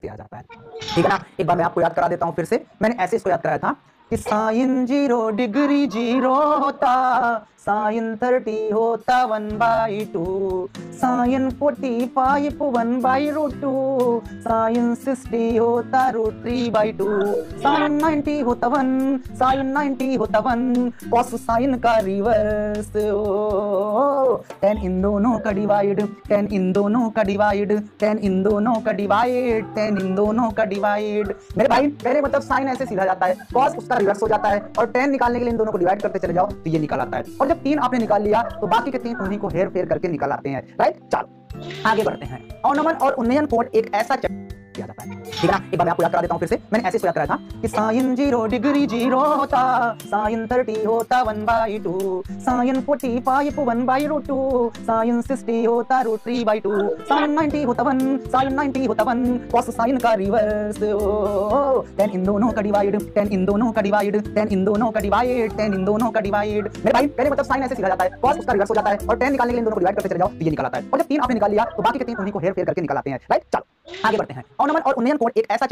आ जाता है। ठीक है ना? एक बार मैं आपको याद करा देता हूँ फिर से। मैंने ऐसे इसको याद कराया था कि साइन 0 डिग्री 0 होता, साइन 30 होता 1/2, साइन 45 1/√2, साइन 60 होता √3/2, साइन 90 होता 1, साइन 90 होता 1, कॉस साइन का रिवर्स हो, टेन इन दोनों का डिवाइड, टेन इन दोनों का डिवाइड, टेन इन दोनों का डिवाइड, टेन इन दोनों का डिवाइड। मेरे भाई पहले मतलब साइन ऐसे सीधा जाता है, कॉस उसका रिवर्स हो जाता है, और टेन निकालने के लिए इन दोनों को डिवाइड करते चले जाओ तो ये निकल आता है। और जब 3 आपने निकाल लिया तो बाकी के 3 उन्हीं को हेर फेर करके निकल आते हैं। राइट, चलो आगे बढ़ते हैं। ऑर्नोमन और उन्नयन कोड एक ऐसा किया जाता है। ठीक है ना? एक बार मैं आपको याद करा देता हूँ फिर से। मैंने ऐसे इसको याद कराया था कि साइन 0 डिग्री 0 होता, साइन 30 होता 1/2, साइन 45 1/√2, साइन 60 होता √3/2, साइन 90 होता 1, साइन 90 होता 1, कॉस साइन का रिवर्स हो, टेन इन दोनों का डिवाइड, टेन इन दोनों का डिवाइड, टेन इन दोनों का डिवाइड, टेन इन दोनों का डिवाइड। मेरे भाई पहले मतलब साइन ऐसे सीधा जाता है, कॉस उसका रिवर्स हो जाता है, और टेन निकालने के लिए इन दोनों को डिवाइड करते चले जाओ तो ये निकल आता है। और जब 3 आपने निकाल लिया तो बाकी के 3 उन्हीं को हेर फेर करके निकल आते हैं। राइट, चलो आगे बढ़ते हैं। ऑर्नोमन और उन्नयन कोड एक ऐसा